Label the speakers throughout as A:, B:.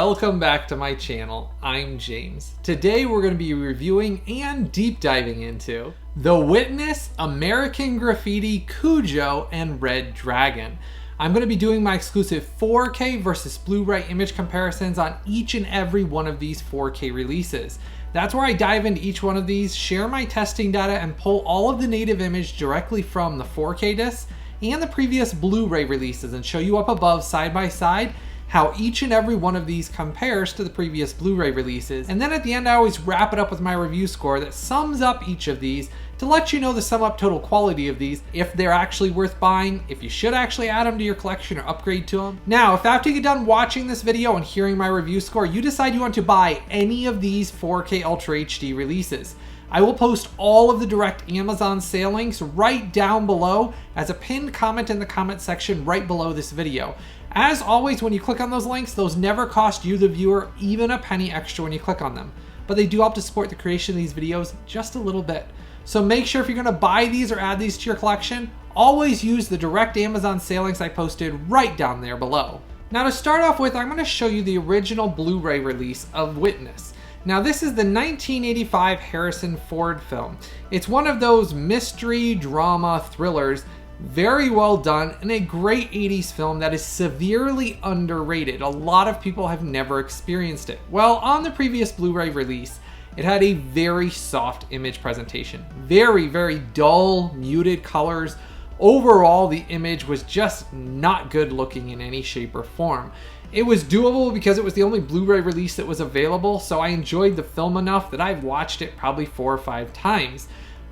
A: welcome back to my channel. I'm James. Today we're going to be reviewing and deep diving into The Witness, American Graffiti, CUJO, and Red Dragon. I'm going to be doing my exclusive 4K versus Blu-ray image comparisons on each and every one of these 4K releases. That's where I dive into each one of these, share my testing data, and pull all of the native image directly from the 4K discs and the previous Blu-ray releases and show you up above side by side how each and every one of these compares to the previous Blu-ray releases. And then at the end I always wrap it up with my review score that sums up each of these to let you know the sum up total quality of these, if they're actually worth buying, if you should actually add them to your collection or upgrade to them. Now, if after you get done watching this video and hearing my review score, you decide you want to buy any of these 4K Ultra HD releases, I will post all of the direct Amazon sale links right down below as a pinned comment in the comment section right below this video. As always, when you click on those links, those never cost you, the viewer, even a penny extra when you click on them. But they do help to support the creation of these videos just a little bit. So make sure if you're gonna buy these or add these to your collection, always use the direct Amazon sale links I posted right down there below. Now to start off with, I'm gonna show you the original Blu-ray release of Witness. Now this is the 1985 Harrison Ford film. It's one of those mystery drama thrillers, very well done, and a great 80s film that is severely underrated. A lot of people have never experienced it. Well, on the previous Blu-ray release, it had a very soft image presentation. Very, very dull, muted colors. Overall, the image was just not good looking in any shape or form. It was doable because it was the only Blu-ray release that was available, so I enjoyed the film enough that I've watched it probably 4 or 5 times.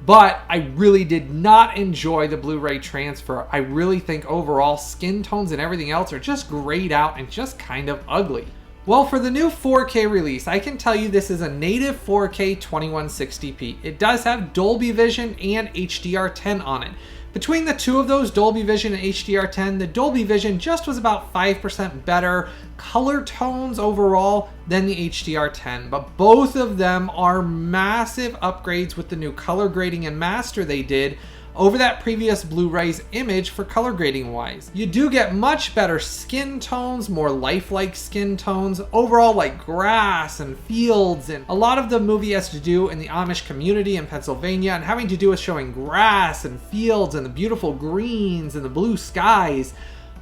A: But I really did not enjoy the Blu-ray transfer. I really think overall skin tones and everything else are just grayed out and just kind of ugly. Well, for the new 4K release, I can tell you this is a native 4K 2160p. It does have Dolby Vision and HDR10 on it. Between the two of those, Dolby Vision and HDR10, the Dolby Vision just was about 5% better color tones overall than the HDR10, but both of them are massive upgrades with the new color grading and master they did over that previous Blu-ray's image for color grading wise. You do get much better skin tones, more lifelike skin tones, overall like grass and fields, and a lot of the movie has to do in the Amish community in Pennsylvania and having to do with showing grass and fields and the beautiful greens and the blue skies.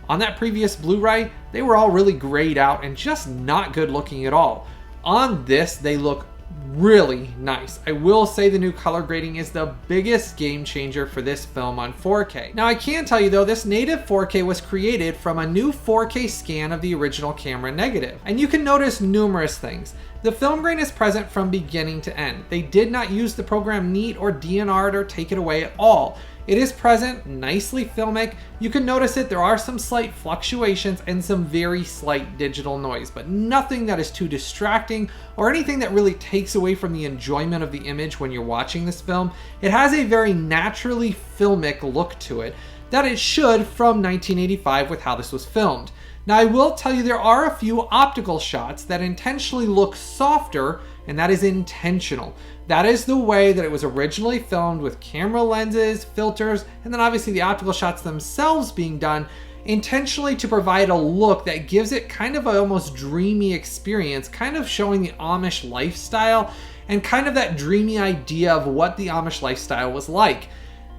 A: On that previous Blu-ray, they were all really grayed out and just not good looking at all. On this, they look really nice. I will say the new color grading is the biggest game changer for this film on 4K. Now I can tell you though, this native 4K was created from a new 4K scan of the original camera negative. And you can notice numerous things. The film grain is present from beginning to end. They did not use the program neat or DNR it or take it away at all. It is present, nicely filmic. You can notice it, there are some slight fluctuations and some very slight digital noise, but nothing that is too distracting or anything that really takes away from the enjoyment of the image when you're watching this film. It has a very naturally filmic look to it that it should from 1985 with how this was filmed. Now I will tell you there are a few optical shots that intentionally look softer, and that is intentional. That is the way that it was originally filmed, with camera lenses, filters, and then obviously the optical shots themselves being done intentionally to provide a look that gives it kind of an almost dreamy experience, kind of showing the Amish lifestyle and kind of that dreamy idea of what the Amish lifestyle was like.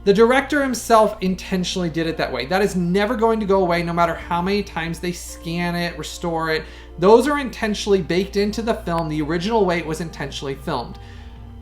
A: The director himself intentionally did it that way. That is never going to go away no matter how many times they scan it, restore it. Those are intentionally baked into the film the original way it was intentionally filmed.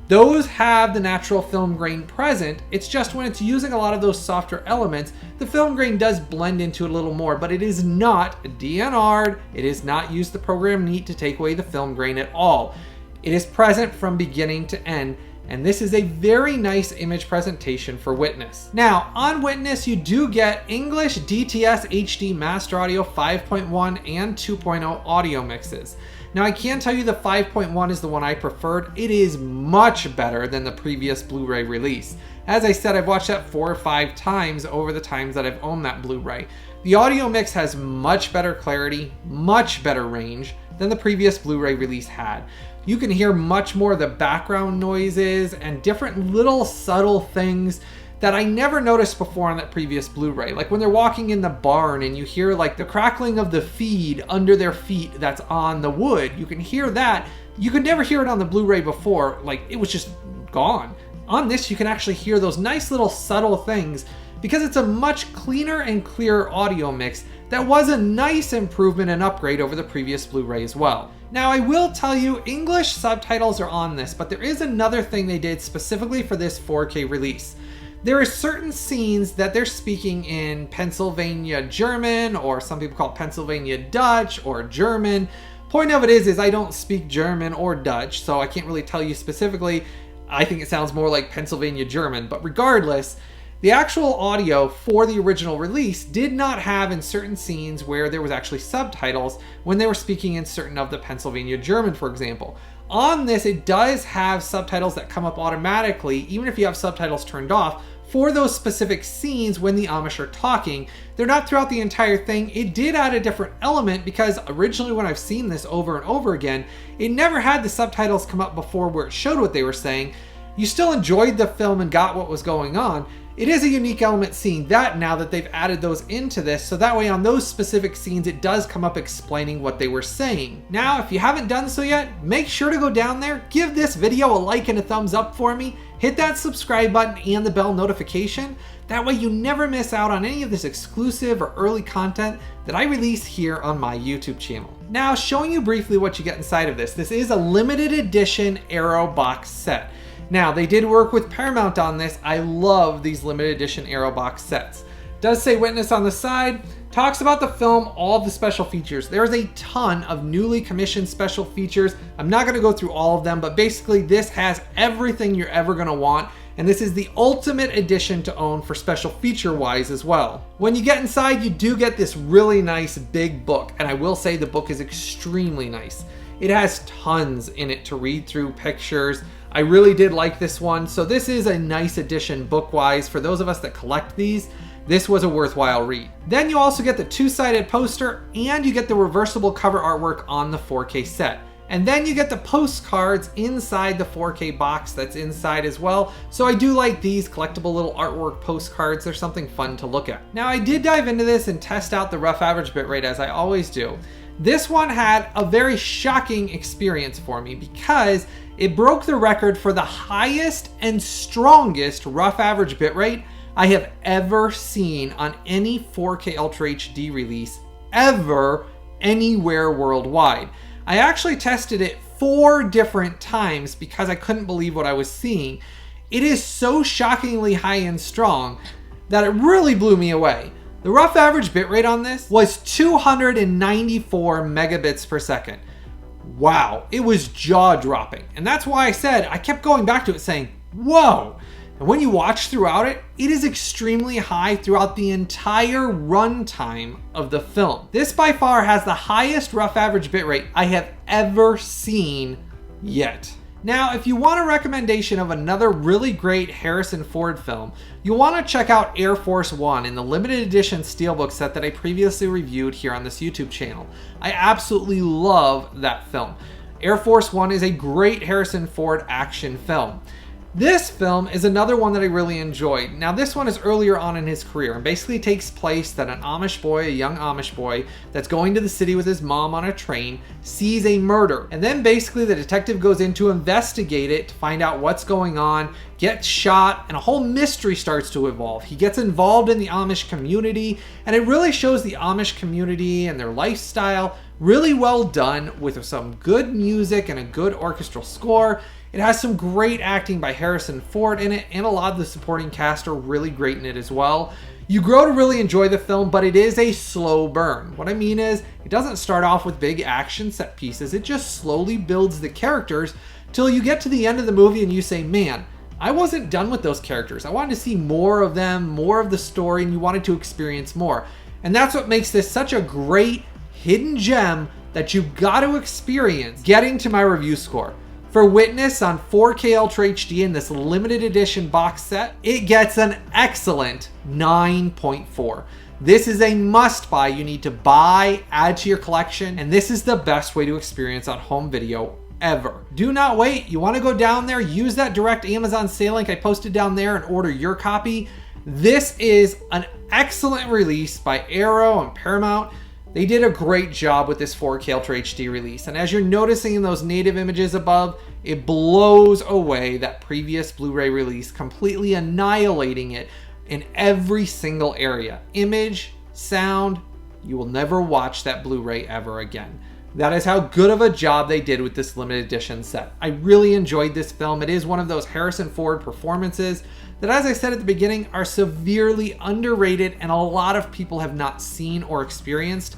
A: Those have the natural film grain present. It's just when it's using a lot of those softer elements, the film grain does blend into it a little more, but it is not DNR'd. It is not used the program neat to take away the film grain at all. It is present from beginning to end. And this is a very nice image presentation for Witness. Now, on Witness, you do get English DTS HD Master Audio 5.1 and 2.0 audio mixes. Now, I can tell you the 5.1 is the one I preferred. It is much better than the previous Blu-ray release. As I said, I've watched that 4 or 5 times over the times that I've owned that Blu-ray. The audio mix has much better clarity, much better range than the previous Blu-ray release had. You can hear much more of the background noises and different little subtle things that I never noticed before on that previous Blu-ray. Like when they're walking in the barn and you hear like the crackling of the feed under their feet that's on the wood. You can hear that. You could never hear it on the Blu-ray before. Like it was just gone. On this, you can actually hear those nice little subtle things because it's a much cleaner and clearer audio mix that was a nice improvement and upgrade over the previous Blu-ray as well. Now I will tell you, English subtitles are on this, but there is another thing they did specifically for this 4K release. There are certain scenes that they're speaking in Pennsylvania German, or some people call it Pennsylvania Dutch or German. Point of it is I don't speak German or Dutch, so I can't really tell you specifically. I think it sounds more like Pennsylvania German, but regardless, the actual audio for the original release did not have in certain scenes where there was actually subtitles when they were speaking in certain of the Pennsylvania German, for example. On this, it does have subtitles that come up automatically, even if you have subtitles turned off, for those specific scenes when the Amish are talking. They're not throughout the entire thing. It did add a different element because originally when I've seen this over and over again, it never had the subtitles come up before where it showed what they were saying. You still enjoyed the film and got what was going on. It is a unique element seeing that now that they've added those into this, so that way on those specific scenes it does come up explaining what they were saying. Now, if you haven't done so yet, make sure to go down there, give this video a like and a thumbs up for me, hit that subscribe button and the bell notification. That way you never miss out on any of this exclusive or early content that I release here on my YouTube channel. Now, showing you briefly what you get inside of this. This is a limited edition Arrow box set. Now, they did work with Paramount on this. I love these limited edition Arrow box sets. Does say Witness on the side, talks about the film, all of the special features. There's a ton of newly commissioned special features. I'm not gonna go through all of them, but basically this has everything you're ever gonna want, and this is the ultimate edition to own for special feature wise as well. When you get inside, you do get this really nice big book, and I will say the book is extremely nice. It has tons in it to read through, pictures. I really did like this one. So this is a nice addition book-wise. For those of us that collect these, this was a worthwhile read. Then you also get the two-sided poster and you get the reversible cover artwork on the 4K set. And then you get the postcards inside the 4K box that's inside as well. So I do like these collectible little artwork postcards. They're something fun to look at. Now I did dive into this and test out the rough average bitrate as I always do. This one had a very shocking experience for me because it broke the record for the highest and strongest rough average bitrate I have ever seen on any 4K Ultra HD release ever anywhere worldwide. I actually tested it 4 different times because I couldn't believe what I was seeing. It is so shockingly high and strong that it really blew me away. The rough average bitrate on this was 294 megabits per second. Wow, it was jaw-dropping. And that's why I said, I kept going back to it saying, whoa. And when you watch throughout it, it is extremely high throughout the entire runtime of the film. This by far has the highest rough average bitrate I have ever seen yet. Now, if you want a recommendation of another really great Harrison Ford film, you'll want to check out Air Force One in the limited edition steelbook set that I previously reviewed here on this YouTube channel. I absolutely love that film. Air Force One is a great Harrison Ford action film. This film is another one that I really enjoyed. Now this one is earlier on in his career and basically takes place that an Amish boy, a young Amish boy, that's going to the city with his mom on a train, sees a murder. And then basically the detective goes in to investigate it, to find out what's going on, gets shot, and a whole mystery starts to evolve. He gets involved in the Amish community, and it really shows the Amish community and their lifestyle really well done with some good music and a good orchestral score. It has some great acting by Harrison Ford in it, and a lot of the supporting cast are really great in it as well. You grow to really enjoy the film, but it is a slow burn. What I mean is, it doesn't start off with big action set pieces. It just slowly builds the characters till you get to the end of the movie and you say, man, I wasn't done with those characters. I wanted to see more of them, more of the story, and you wanted to experience more. And that's what makes this such a great hidden gem that you got to experience. Getting to my review score. For Witness on 4K Ultra HD in this limited edition box set, it gets an excellent 9.4. This is a must buy. You need to buy, add to your collection, and this is the best way to experience on home video ever. Do not wait. You want to go down there, use that direct Amazon sale link I posted down there and order your copy. This is an excellent release by Arrow and Paramount. They did a great job with this 4K Ultra HD release. And as you're noticing in those native images above, it blows away that previous Blu-ray release, completely annihilating it in every single area. Image, sound, you will never watch that Blu-ray ever again. That is how good of a job they did with this limited edition set. I really enjoyed this film. It is one of those Harrison Ford performances that, as I said at the beginning, are severely underrated and a lot of people have not seen or experienced.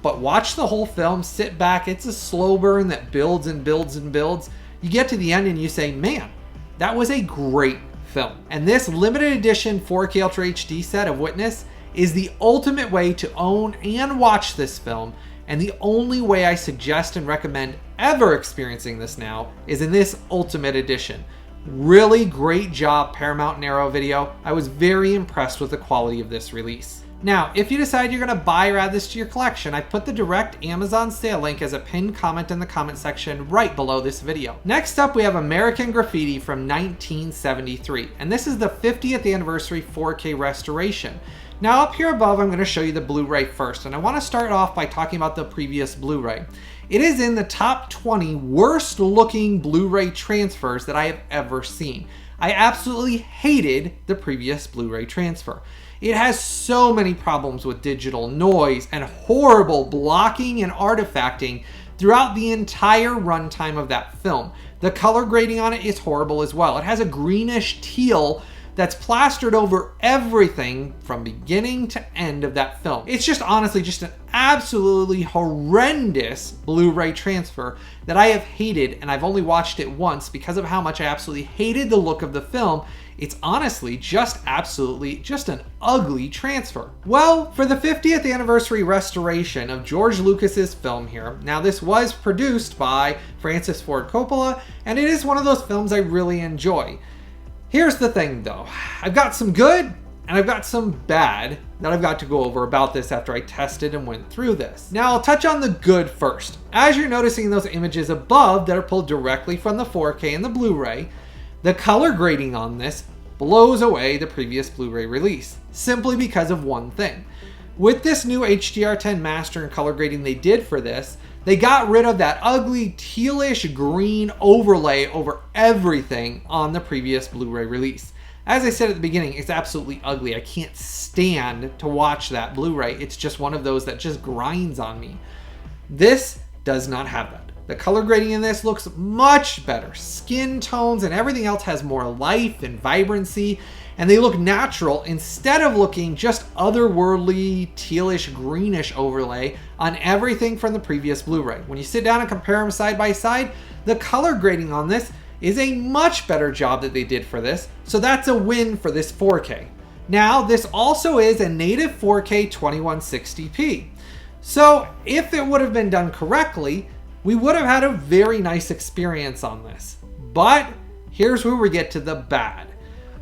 A: But watch the whole film, sit back, it's a slow burn that builds and builds and builds. You get to the end and you say, man, that was a great film. And this limited edition 4K Ultra HD set of Witness is the ultimate way to own and watch this film. And the only way I suggest and recommend ever experiencing this now is in this Ultimate Edition. Really great job, Paramount and Arrow Video. I was very impressed with the quality of this release. Now, if you decide you're going to buy or add this to your collection, I put the direct Amazon sale link as a pinned comment in the comment section right below this video. Next up, we have American Graffiti from 1973, and this is the 50th anniversary 4K restoration. Now up here above, I'm going to show you the Blu-ray first, and I want to start off by talking about the previous Blu-ray. It is in the top 20 worst looking Blu-ray transfers that I have ever seen. I absolutely hated the previous Blu-ray transfer. It has so many problems with digital noise and horrible blocking and artifacting throughout the entire runtime of that film. The color grading on it is horrible as well. It has a greenish teal that's plastered over everything from beginning to end of that film. It's just honestly just an absolutely horrendous Blu-ray transfer that I have hated, and I've only watched it once because of how much I absolutely hated the look of the film. It's honestly just absolutely just an ugly transfer. Well, for the 50th anniversary restoration of George Lucas's film here, now this was produced by Francis Ford Coppola, and it is one of those films I really enjoy. Here's the thing though, I've got some good and I've got some bad that I've got to go over about this after I tested and went through this. Now I'll touch on the good first. As you're noticing those images above that are pulled directly from the 4K and the Blu-ray, the color grading on this blows away the previous Blu-ray release, simply because of one thing. With this new HDR10 master and color grading they did for this, they got rid of that ugly tealish green overlay over everything on the previous Blu-ray release. As I said at the beginning, it's absolutely ugly. I can't stand to watch that Blu-ray. It's just one of those that just grinds on me. This does not have that. The color grading in this looks much better. Skin tones and everything else has more life and vibrancy, and they look natural instead of looking just otherworldly tealish greenish overlay on everything from the previous Blu-ray. When you sit down and compare them side by side, the color grading on this is a much better job that they did for this, so that's a win for this 4K. Now, this also is a native 4K 2160p. So if it would have been done correctly, we would have had a very nice experience on this. But here's where we get to the bad.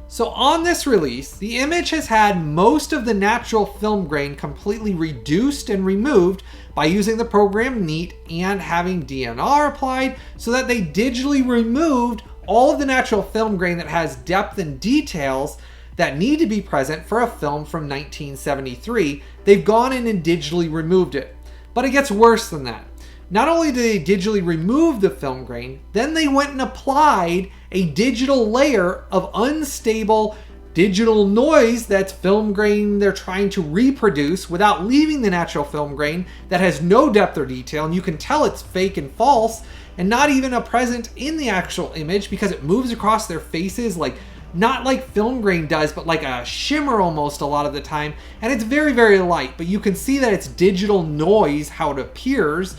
A: So on this release, the image has had most of the natural film grain completely reduced and removed by using the program Neat and having DNR applied so that they digitally removed all of the natural film grain that has depth and details that need to be present for a film from 1973. They've gone in and digitally removed it. But it gets worse than that. Not only did they digitally remove the film grain, then they went and applied a digital layer of unstable digital noise that's film grain they're trying to reproduce without leaving the natural film grain that has no depth or detail, and you can tell it's fake and false and not even a present in the actual image because it moves across their faces like not like film grain does, but like a shimmer almost a lot of the time, and it's very, very light, but you can see that it's digital noise how it appears,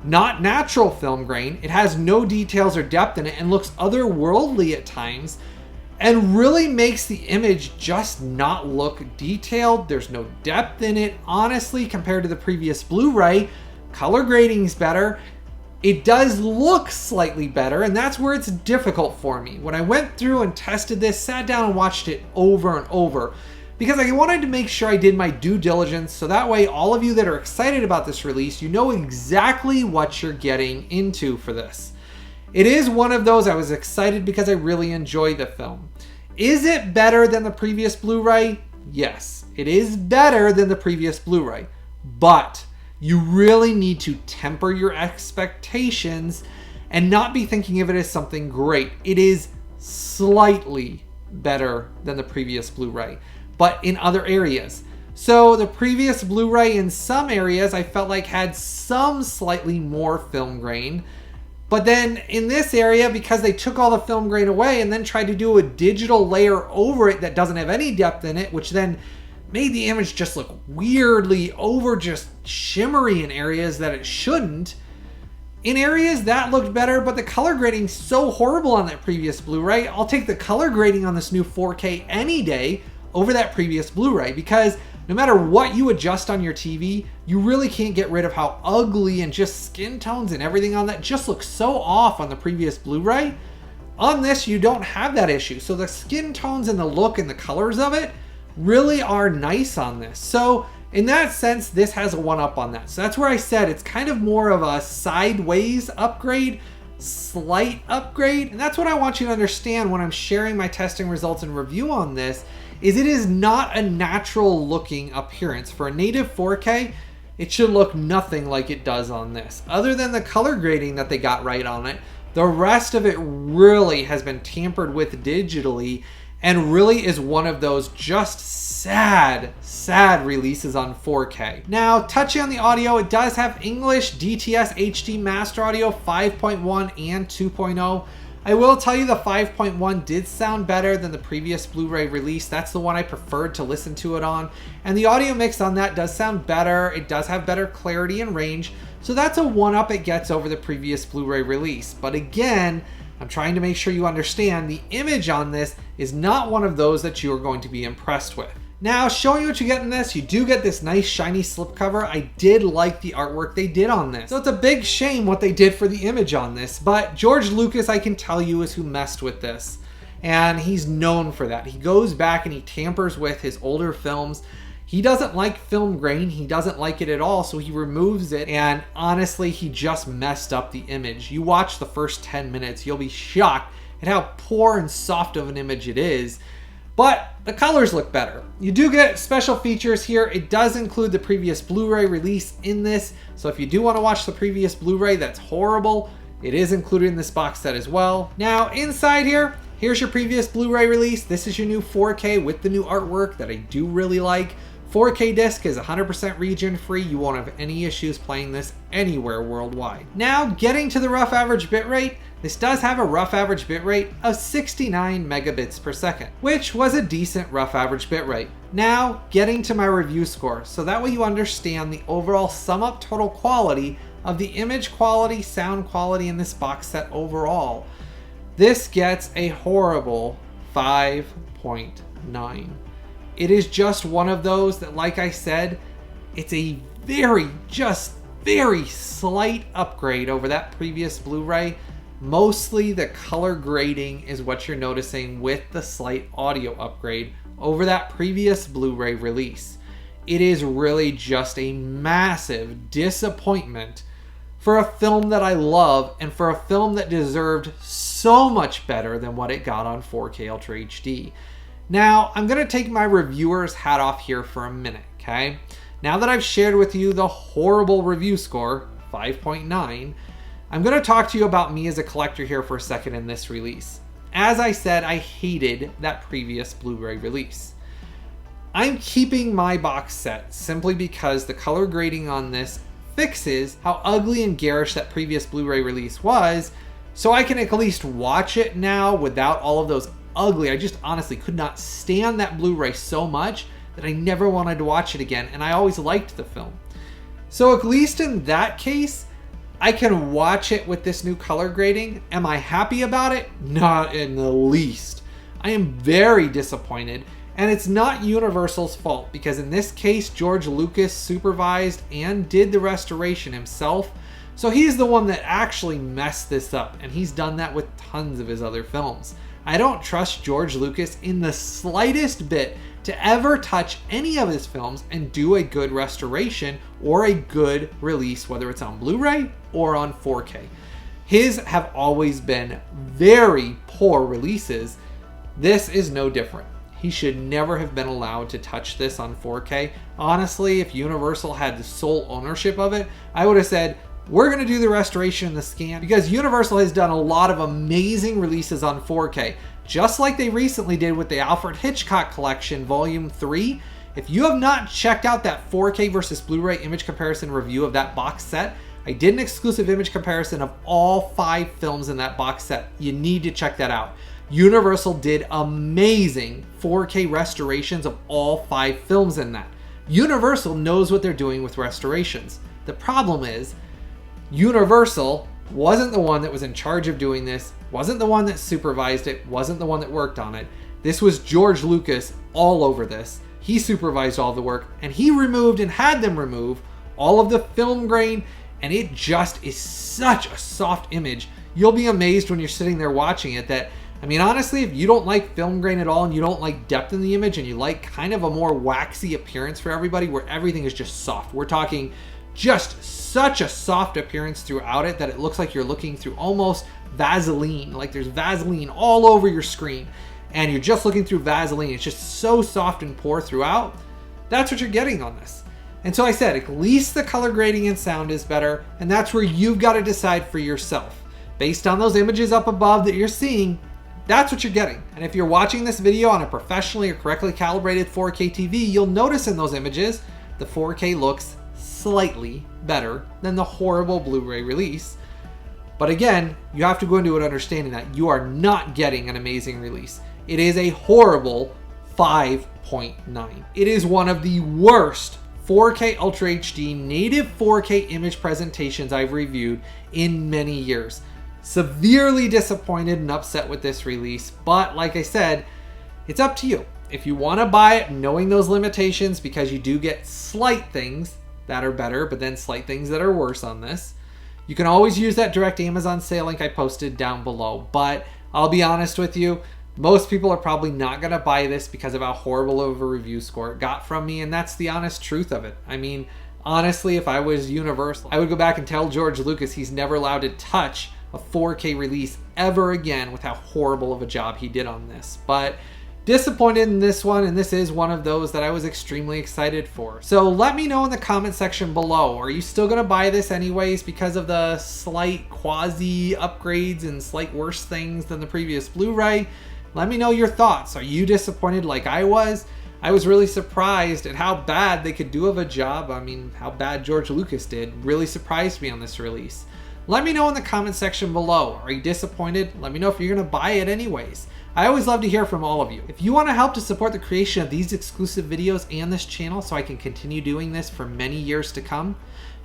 A: not natural film grain. It has no details or depth in it and looks otherworldly at times and really makes the image just not look detailed. There's no depth in it. Honestly, compared to the previous Blu-ray, color grading's better. It does look slightly better, and that's where it's difficult for me. When I went through and tested this, sat down and watched it over and over, because I wanted to make sure I did my due diligence so that way all of you that are excited about this release, you know exactly what you're getting into for this. It is one of those I was excited because I really enjoy the film. Is it better than the previous Blu-ray? Yes, it is better than the previous Blu-ray, but you really need to temper your expectations and not be thinking of it as something great. It is slightly better than the previous Blu-ray, but in other areas. So the previous Blu-ray in some areas I felt like had some slightly more film grain. But then in this area, because they took all the film grain away and then tried to do a digital layer over it that doesn't have any depth in it, which then made the image just look weirdly over just shimmery in areas that it shouldn't. In areas that looked better, but the color grading's so horrible on that previous Blu-ray. I'll take the color grading on this new 4K any day over that previous Blu-ray, because no matter what you adjust on your TV, you really can't get rid of how ugly and just skin tones and everything on that just looks so off on the previous Blu-ray. On this, you don't have that issue. So the skin tones and the look and the colors of it really are nice on this. So in that sense, this has a one-up on that. So that's where I said it's kind of more of a sideways upgrade, slight upgrade. And that's what I want you to understand when I'm sharing my testing results and review on this, is it is not a natural looking appearance. For a native 4K, it should look nothing like it does on this. Other than the color grading that they got right on it, the rest of it really has been tampered with digitally and really is one of those just sad releases on 4K. Now, touching on the audio, it does have English DTS HD Master Audio 5.1 and 2.0. I will tell you the 5.1 did sound better than the previous Blu-ray release. That's the one I preferred to listen to it on. And the audio mix on that does sound better. It does have better clarity and range. So that's a one-up it gets over the previous Blu-ray release. But again, I'm trying to make sure you understand the image on this is not one of those that you are going to be impressed with. Now, showing you what you get in this, you do get this nice shiny slipcover. I did like the artwork they did on this. So it's a big shame what they did for the image on this, but George Lucas, I can tell you, is who messed with this. And he's known for that. He goes back and he tampers with his older films. He doesn't like film grain. He doesn't like it at all, so he removes it. And honestly, he just messed up the image. You watch the first 10 minutes, you'll be shocked at how poor and soft of an image it is. But the colors look better. You do get special features here. It does include the previous Blu-ray release in this. So if you do want to watch the previous Blu-ray that's horrible, it is included in this box set as well. Now inside here, here's your previous Blu-ray release. This is your new 4K with the new artwork that I do really like. 4K disc is 100% region free. You won't have any issues playing this anywhere worldwide. Now getting to the rough average bitrate, this does have a rough average bitrate of 69 megabits per second, which was a decent rough average bitrate. Now getting to my review score, so that way you understand the overall sum up total quality of the image quality, sound quality in this box set overall. This gets a horrible 5.9. It is just one of those that, like I said, it's a very slight upgrade over that previous Blu-ray. Mostly the color grading is what you're noticing with the slight audio upgrade over that previous Blu-ray release. It is really just a massive disappointment for a film that I love and for a film that deserved so much better than what it got on 4K Ultra HD. Now, I'm going to take my reviewer's hat off here for a minute, okay? Now that I've shared with you the horrible review score, 5.9, I'm going to talk to you about me as a collector here for a second in this release. As I said, I hated that previous Blu-ray release. I'm keeping my box set simply because the color grading on this fixes how ugly and garish that previous Blu-ray release was, so I can at least watch it now without all of those ugly. I just honestly could not stand that Blu-ray so much that I never wanted to watch it again, and I always liked the film. So at least in that case, I can watch it with this new color grading. Am I happy about it? Not in the least. I am very disappointed, and it's not Universal's fault, because in this case, George Lucas supervised and did the restoration himself. So he's the one that actually messed this up, and he's done that with tons of his other films. I don't trust George Lucas in the slightest bit to ever touch any of his films and do a good restoration or a good release, whether it's on Blu-ray or on 4K. His have always been very poor releases. This is no different. He should never have been allowed to touch this on 4K. Honestly, if Universal had the sole ownership of it, I would have said, we're going to do the restoration and the scan, because Universal has done a lot of amazing releases on 4K, just like they recently did with the Alfred Hitchcock Collection Volume 3. If you have not checked out that 4K versus Blu-ray image comparison review of that box set, I did an exclusive image comparison of all 5 films in that box set. You need to check that out. Universal did amazing 4K restorations of all 5 films in that. Universal knows what they're doing with restorations. The problem is, Universal wasn't the one that was in charge of doing this, wasn't the one that supervised it, wasn't the one that worked on it. This was George Lucas all over this. He supervised all the work, and he removed and had them remove all of the film grain, and it just is such a soft image. You'll be amazed when you're sitting there watching it that, I mean, honestly, if you don't like film grain at all and you don't like depth in the image and you like kind of a more waxy appearance for everybody where everything is just soft, we're talking just such a soft appearance throughout it that it looks like you're looking through almost Vaseline, like there's Vaseline all over your screen and you're just looking through Vaseline. It's just so soft and poor throughout. That's what you're getting on this. And so I said, at least the color grading and sound is better, and that's where you've got to decide for yourself. Based on those images up above that you're seeing, that's what you're getting. And if you're watching this video on a professionally or correctly calibrated 4K TV, you'll notice in those images, the 4K looks slightly better than the horrible Blu-ray release. But again, you have to go into it understanding that you are not getting an amazing release. It is a horrible 5.9. It is one of the worst 4K Ultra HD native 4K image presentations I've reviewed in many years. Severely disappointed and upset with this release, but like I said, it's up to you. If you want to buy it knowing those limitations, because you do get slight things that are better, but then slight things that are worse on this, you can always use that direct Amazon sale link I posted down below. But I'll be honest with you, most people are probably not going to buy this because of how horrible of a review score it got from me, and that's the honest truth of it. I mean, honestly, if I was Universal, I would go back and tell George Lucas he's never allowed to touch a 4K release ever again with how horrible of a job he did on this. But disappointed in this one, and this is one of those that I was extremely excited for. So let me know in the comment section below, are you still going to buy this anyways because of the slight quasi upgrades and slight worse things than the previous Blu-ray? Let me know your thoughts. Are you disappointed like I was? I was really surprised at how bad they could do of a job. I mean, how bad George Lucas did really surprised me on this release. Let me know in the comment section below. Are you disappointed? Let me know if you're going to buy it anyways. I always love to hear from all of you. If you want to help to support the creation of these exclusive videos and this channel so I can continue doing this for many years to come,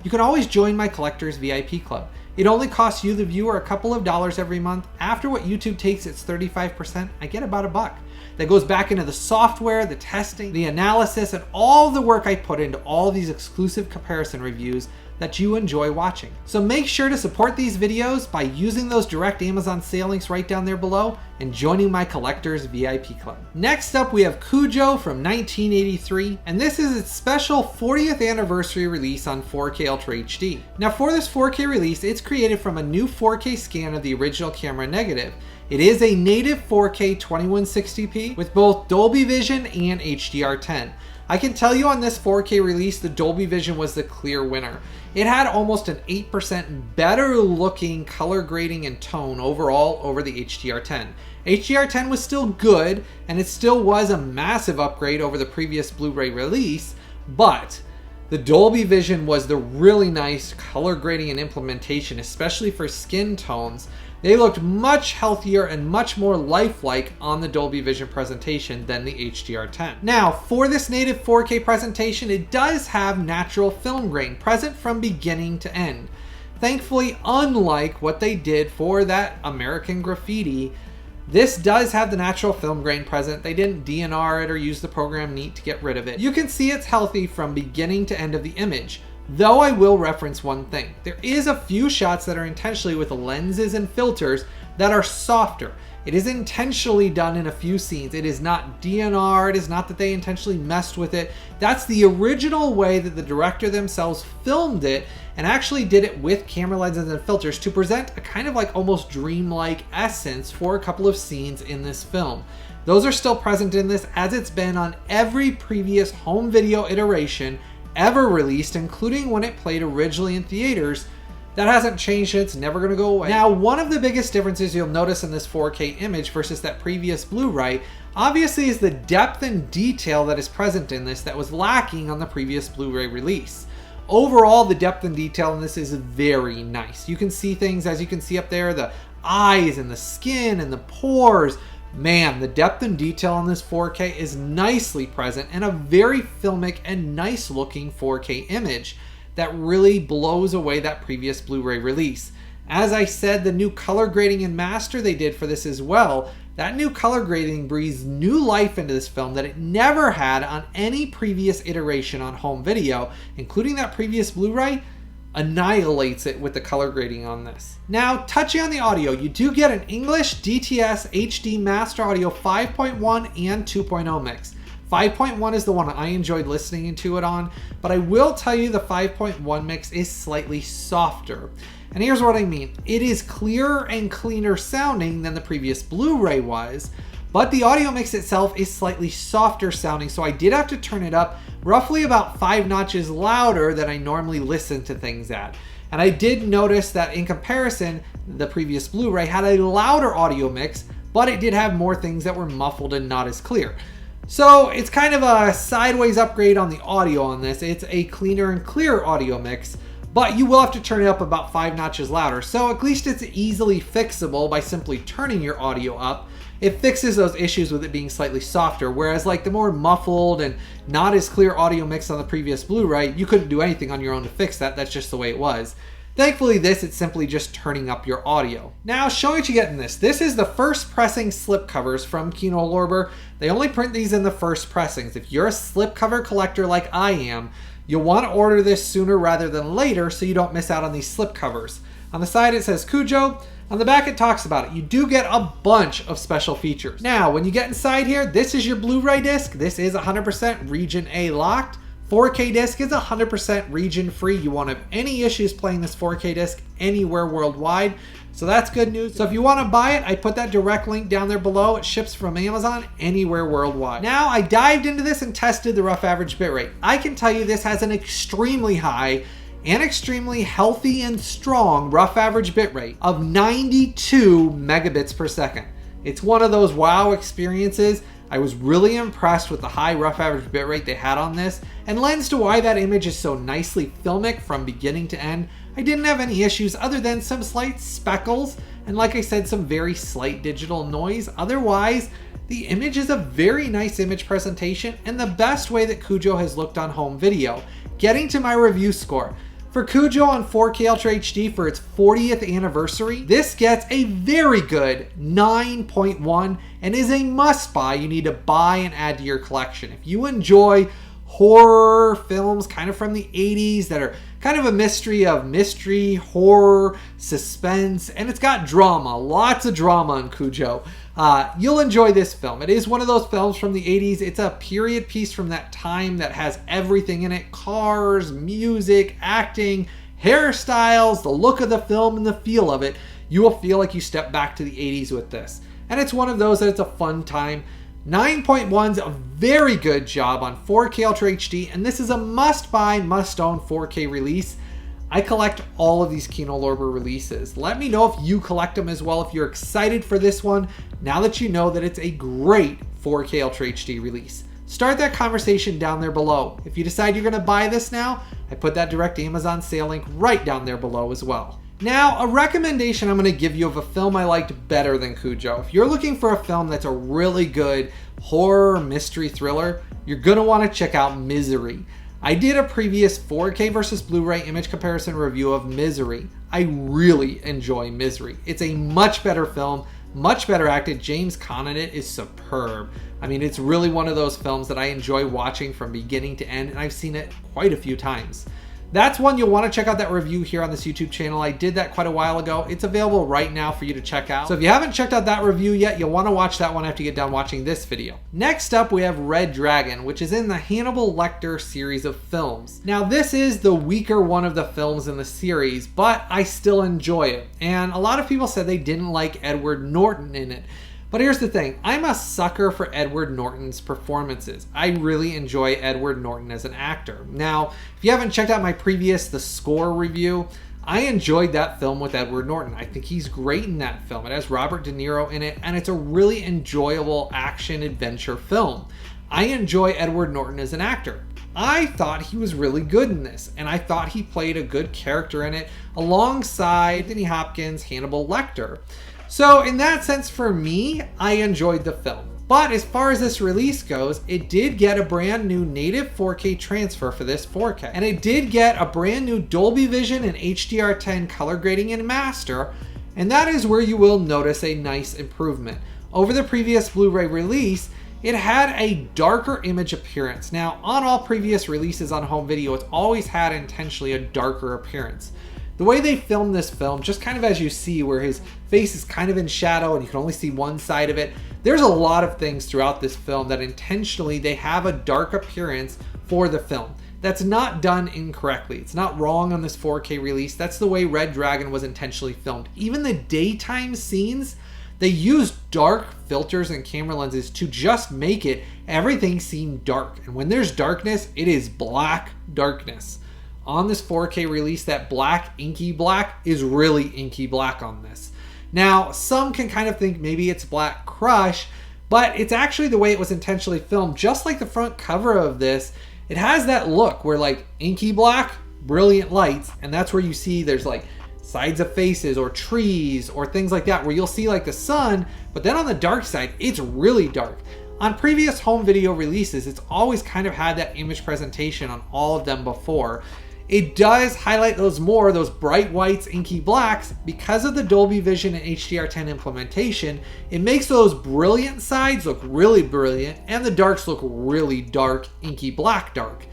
A: you can always join my Collectors VIP Club. It only costs you, the viewer, a couple of dollars every month. After what YouTube takes its 35%, I get about $1. That goes back into the software, the testing, the analysis, and all the work I put into all these exclusive comparison reviews that you enjoy watching. So make sure to support these videos by using those direct Amazon sale links right down there below and joining my Collectors VIP Club. Next up, we have CUJO from 1983, and this is its special 40th anniversary release on 4K Ultra HD. Now for this 4K release, it's created from a new 4K scan of the original camera negative. It is a native 4K 2160p with both Dolby Vision and HDR10. I can tell you on this 4K release, the Dolby Vision was the clear winner. It had almost an 8% better looking color grading and tone overall over the HDR10. HDR10 was still good, and it still was a massive upgrade over the previous Blu-ray release, but the Dolby Vision was the really nice color grading and implementation, especially for skin tones. They looked much healthier and much more lifelike on the Dolby Vision presentation than the HDR10. Now, for this native 4K presentation, it does have natural film grain present from beginning to end. Thankfully, unlike what they did for that American Graffiti, this does have the natural film grain present. They didn't DNR it or use the program Neat to get rid of it. You can see it's healthy from beginning to end of the image. Though I will reference one thing. There is a few shots that are intentionally with lenses and filters that are softer. It is intentionally done in a few scenes. It is not DNR. It is not that they intentionally messed with it. That's the original way that the director themselves filmed it and actually did it with camera lenses and filters to present a kind of like almost dreamlike essence for a couple of scenes in this film. Those are still present in this, as it's been on every previous home video iteration ever released, including when it played originally in theaters. That hasn't changed, it's never gonna go away. Now, one of the biggest differences you'll notice in this 4K image versus that previous Blu-ray, obviously, is the depth and detail that is present in this that was lacking on the previous Blu-ray release. Overall, the depth and detail in this is very nice. You can see things, as you can see up there, the eyes and the skin and the pores. Man, the depth and detail on this 4K is nicely present and a very filmic and nice looking 4K image that really blows away that previous Blu-ray release. As I said, the new color grading and master they did for this as well, that new color grading breathes new life into this film that it never had on any previous iteration on home video, including that previous Blu-ray. Annihilates it with the color grading on this. Now, touching on the audio, you do get an English DTS HD Master Audio 5.1 and 2.0 mix. 5.1 is the one I enjoyed listening to it on, but I will tell you the 5.1 mix is slightly softer. And here's what I mean. It is clearer and cleaner sounding than the previous Blu-ray was, but the audio mix itself is slightly softer sounding, so I did have to turn it up roughly about 5 notches louder than I normally listen to things at. And I did notice that in comparison, the previous Blu-ray had a louder audio mix, but it did have more things that were muffled and not as clear. So it's kind of a sideways upgrade on the audio on this. It's a cleaner and clearer audio mix, but you will have to turn it up about 5 notches louder. So at least it's easily fixable by simply turning your audio up. It fixes those issues with it being slightly softer, whereas like the more muffled and not as clear audio mix on the previous Blu-ray, you couldn't do anything on your own to fix that. That's just the way it was. Thankfully, this, it's simply just turning up your audio. Now, showing what you get in this. This is the first pressing slipcovers from Kino Lorber. They only print these in the first pressings. If you're a slipcover collector like I am, you'll want to order this sooner rather than later so you don't miss out on these slipcovers. On the side, it says CUJO. On the back, it talks about it. You do get a bunch of special features. Now, when you get inside here, this is your Blu-ray disc. This is 100% region A locked. 4K disc is 100% region free. You won't have any issues playing this 4K disc anywhere worldwide. So that's good news. So if you want to buy it, I put that direct link down there below. It ships from Amazon anywhere worldwide. Now, I dived into this and tested the rough average bitrate. I can tell you this has an extremely high and extremely healthy and strong rough average bitrate of 92 megabits per second. It's one of those wow experiences. I was really impressed with the high rough average bitrate they had on this, and lends to why that image is so nicely filmic from beginning to end. I didn't have any issues other than some slight speckles, and like I said, some very slight digital noise. Otherwise, the image is a very nice image presentation and the best way that CUJO has looked on home video. Getting to my review score. For CUJO on 4K Ultra HD for its 40th anniversary, this gets a very good 9.1 and is a must buy. You need to buy and add to your collection. If you enjoy horror films kind of from the 80s that are kind of a mystery, horror, suspense, and it's got drama, lots of drama on CUJO. You'll enjoy this film. It is one of those films from the 80s. It's a period piece from that time that has everything in it. Cars, music, acting, hairstyles, the look of the film and the feel of it. You will feel like you step back to the 80s with this. And it's one of those that it's a fun time. 9.1's a very good job on 4K Ultra HD, and this is a must-buy, must-own 4K release. I collect all of these Kino Lorber releases. Let me know if you collect them as well, if you're excited for this one, now that you know that it's a great 4K Ultra HD release. Start that conversation down there below. If you decide you're gonna buy this now, I put that direct Amazon sale link right down there below as well. Now, a recommendation I'm going to give you of a film I liked better than CUJO. If you're looking for a film that's a really good horror mystery thriller, you're going to want to check out Misery. I did a previous 4K versus Blu-ray image comparison review of Misery. I really enjoy Misery. It's a much better film, much better acted. James Caan in it is superb. I mean, it's really one of those films that I enjoy watching from beginning to end, and I've seen it quite a few times. That's one you'll want to check out that review here on this YouTube channel. I did that quite a while ago. It's available right now for you to check out. So if you haven't checked out that review yet, you'll want to watch that one after you get done watching this video. Next up, we have Red Dragon, which is in the Hannibal Lecter series of films. Now, this is the weaker one of the films in the series, but I still enjoy it. And a lot of people said they didn't like Edward Norton in it. But here's the thing, I'm a sucker for Edward Norton's performances. I really enjoy Edward Norton as an actor. Now, if you haven't checked out my previous The Score review, I enjoyed that film with Edward Norton. I think he's great in that film. It has Robert De Niro in it, and it's a really enjoyable action-adventure film. I enjoy Edward Norton as an actor. I thought he was really good in this, and I thought he played a good character in it alongside Anthony Hopkins' Hannibal Lecter. So in that sense, for me, I enjoyed the film. But as far as this release goes, it did get a brand new native 4K transfer for this 4K. And it did get a brand new Dolby Vision and HDR10 color grading and master. And that is where you will notice a nice improvement. Over the previous Blu-ray release, it had a darker image appearance. Now, on all previous releases on home video, it's always had intentionally a darker appearance. The way they filmed this film, just kind of as you see where his face is kind of in shadow and you can only see one side of it, there's a lot of things throughout this film that intentionally they have a dark appearance for the film. That's not done incorrectly. It's not wrong on this 4K release. That's the way Red Dragon was intentionally filmed. Even the daytime scenes, they used dark filters and camera lenses to just make everything seem dark. And when there's darkness, it is black darkness. On this 4K release, that black, inky black is really inky black on this. Now, some can kind of think maybe it's Black Crush, but it's actually the way it was intentionally filmed. Just like the front cover of this, it has that look where like inky black, brilliant lights, and that's where you see there's like sides of faces or trees or things like that where you'll see like the sun, but then on the dark side, it's really dark. On previous home video releases, it's always kind of had that image presentation on all of them before. It does highlight those bright whites, inky blacks, because of the Dolby Vision and HDR10 implementation. It makes those brilliant sides look really brilliant and the darks look really dark, inky black dark.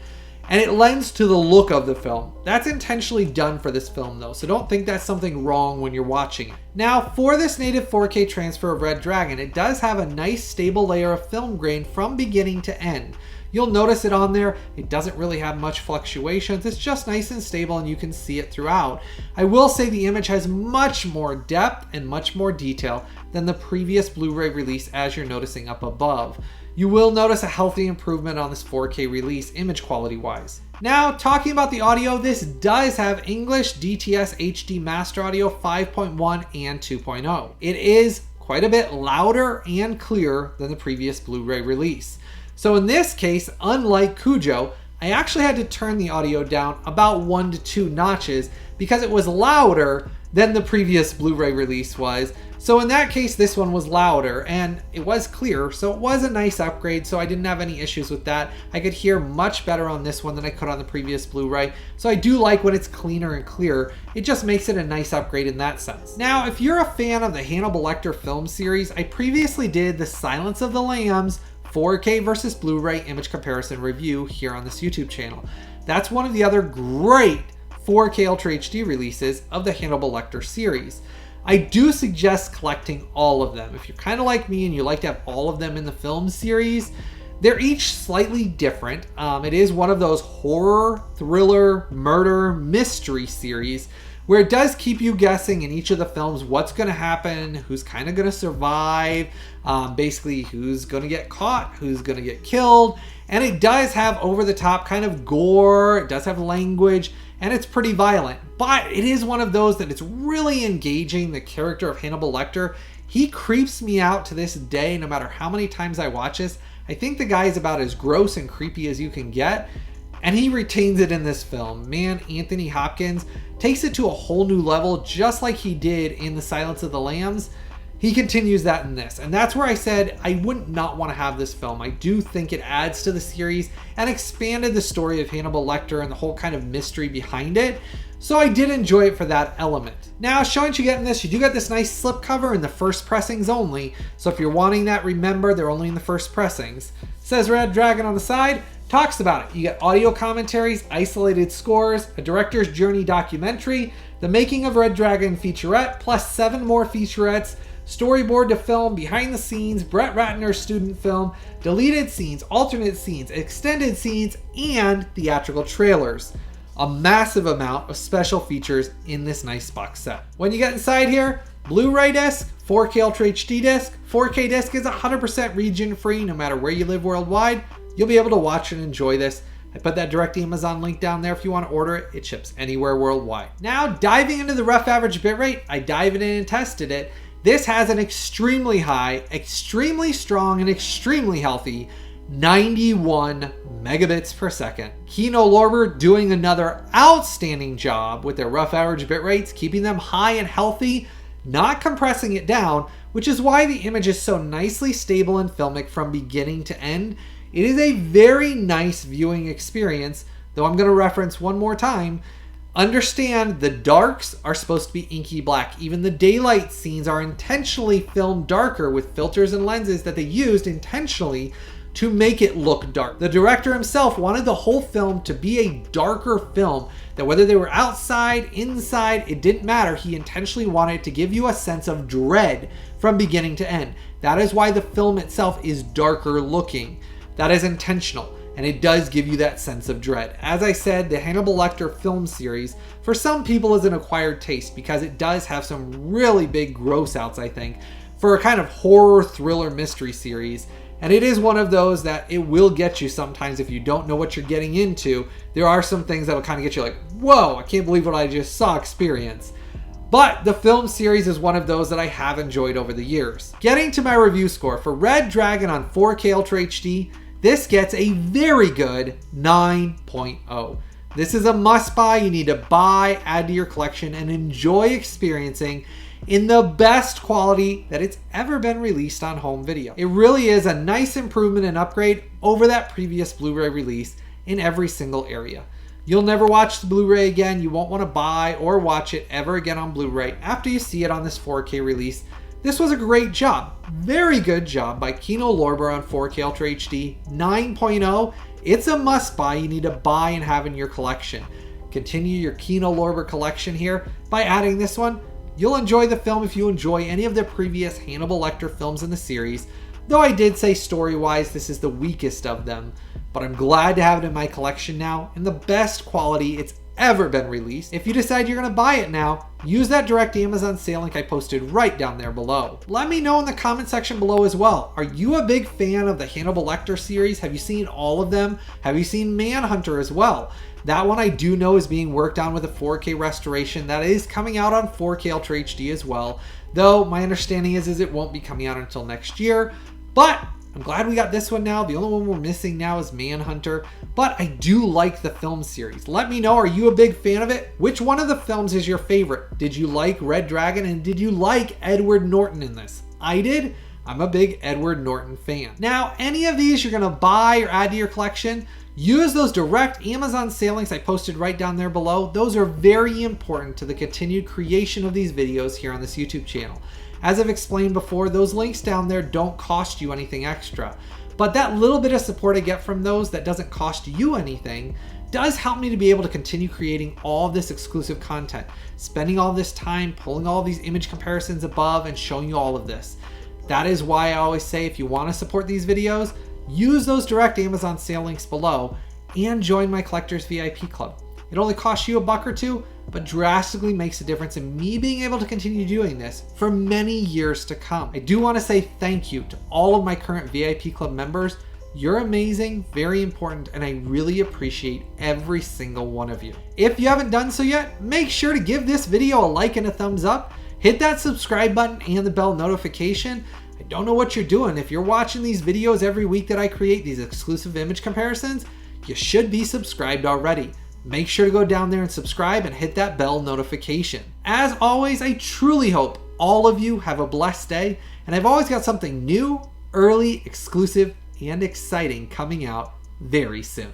A: And it lends to the look of the film. That's intentionally done for this film though, so don't think that's something wrong when you're watching it. Now, for this native 4K transfer of Red Dragon, it does have a nice stable layer of film grain from beginning to end. You'll notice it on there. It doesn't really have much fluctuations. It's just nice and stable and you can see it throughout. I will say the image has much more depth and much more detail than the previous Blu-ray release, as you're noticing up above. You will notice a healthy improvement on this 4K release image quality wise. Now, talking about the audio, this does have English DTS HD Master Audio 5.1 and 2.0. It is quite a bit louder and clearer than the previous Blu-ray release. So in this case, unlike CUJO, I actually had to turn the audio down about 1 to 2 notches because it was louder than the previous Blu-ray release was. So in that case, this one was louder and it was clear, so it was a nice upgrade, so I didn't have any issues with that. I could hear much better on this one than I could on the previous Blu-ray, so I do like when it's cleaner and clearer. It just makes it a nice upgrade in that sense. Now, if you're a fan of the Hannibal Lecter film series, I previously did the Silence of the Lambs 4K versus Blu-ray image comparison review here on this YouTube channel. That's one of the other great 4K Ultra HD releases of the Hannibal Lecter series. I do suggest collecting all of them. If you're kind of like me and you like to have all of them in the film series, they're each slightly different. It is one of those horror, thriller, murder, mystery series where it does keep you guessing in each of the films what's going to happen, who's kind of going to survive, basically who's going to get caught, who's going to get killed. And it does have over-the-top kind of gore, it does have language, and it's pretty violent. But it is one of those that it's really engaging. The character of Hannibal Lecter, he creeps me out to this day, no matter how many times I watch this. I think the guy is about as gross and creepy as you can get. And he retains it in this film. Man, Anthony Hopkins takes it to a whole new level, just like he did in The Silence of the Lambs. He continues that in this, and that's where I said I wouldn't not want to have this film. I do think it adds to the series and expanded the story of Hannibal Lecter and the whole kind of mystery behind it. So I did enjoy it for that element. Now, showing you get in this, you do get this nice slipcover in the first pressings only. So if you're wanting that, remember they're only in the first pressings. It says Red Dragon on the side, talks about it. You get audio commentaries, isolated scores, a director's journey documentary, the making of Red Dragon featurette, plus 7 more featurettes, storyboard to film, behind the scenes, Brett Ratner's student film, deleted scenes, alternate scenes, extended scenes, and theatrical trailers. A massive amount of special features in this nice box set. When you get inside here, Blu-ray disc, 4K UltraHD disc. 4K disc is 100% region free no matter where you live worldwide. You'll be able to watch and enjoy this. I put that direct Amazon link down there if you want to order it. It ships anywhere worldwide. Now, diving into the rough average bitrate, I dived in and tested it. This has an extremely high, extremely strong, and extremely healthy 91 megabits per second. Kino Lorber doing another outstanding job with their rough average bit rates, keeping them high and healthy, not compressing it down, which is why the image is so nicely stable and filmic from beginning to end. It is a very nice viewing experience, though I'm going to reference one more time. Understand the darks are supposed to be inky black. Even the daylight scenes are intentionally filmed darker with filters and lenses that they used intentionally to make it look dark. The director himself wanted the whole film to be a darker film, that whether they were outside, inside, it didn't matter. He intentionally wanted to give you a sense of dread from beginning to end. That is why the film itself is darker looking. That is intentional, and it does give you that sense of dread. As I said, the Hannibal Lecter film series, for some people is an acquired taste because it does have some really big gross outs, I think, for a kind of horror thriller mystery series. And it is one of those that it will get you sometimes if you don't know what you're getting into. There are some things that will kind of get you like, whoa, I can't believe what I just saw experience. But the film series is one of those that I have enjoyed over the years. Getting to my review score for Red Dragon on 4K UltraHD, this gets a very good 9.0. This is a must buy. You need to buy, add to your collection, and enjoy experiencing in the best quality that it's ever been released on home video. It really is a nice improvement and upgrade over that previous Blu-ray release in every single area. You'll never watch the Blu-ray again. You won't want to buy or watch it ever again on Blu-ray after you see it on this 4K release. This was a great job. Very good job by Kino Lorber on 4K UltraHD 9.0. It's a must buy. You need to buy and have in your collection. Continue your Kino Lorber collection here by adding this one. You'll enjoy the film if you enjoy any of the previous Hannibal Lecter films in the series, though I did say story-wise this is the weakest of them, but I'm glad to have it in my collection now in the best quality it's ever been released. If you decide you're going to buy it now, use that direct Amazon sale link I posted right down there below. Let me know in the comment section below as well. Are you a big fan of the Hannibal Lecter series? Have you seen all of them? Have you seen Manhunter as well? That one I do know is being worked on with a 4K restoration that is coming out on 4K UltraHD as well, though my understanding is it won't be coming out until next year. But I'm glad we got this one now. The only one we're missing now is Manhunter, but I do like the film series. Let me know, are you a big fan of it? Which one of the films is your favorite? Did you like Red Dragon, and did you like Edward Norton in this? I did. I'm a big Edward Norton fan. Now, any of these you're gonna buy or add to your collection, use those direct Amazon sale links I posted right down there below. Those are very important to the continued creation of these videos here on this YouTube channel. As I've explained before, those links down there don't cost you anything extra. But that little bit of support I get from those that doesn't cost you anything does help me to be able to continue creating all of this exclusive content, spending all this time pulling all of these image comparisons above and showing you all of this. That is why I always say if you want to support these videos, use those direct Amazon sale links below and join my Collectors VIP Club. It only costs you $1 or $2, but drastically makes a difference in me being able to continue doing this for many years to come. I do want to say thank you to all of my current VIP Club members. You're amazing, very important, and I really appreciate every single one of you. If you haven't done so yet, make sure to give this video a like and a thumbs up. Hit that subscribe button and the bell notification. I don't know what you're doing. If you're watching these videos every week that I create, these exclusive image comparisons, you should be subscribed already. Make sure to go down there and subscribe and hit that bell notification. As always, I truly hope all of you have a blessed day, and I've always got something new, early, exclusive, and exciting coming out very soon.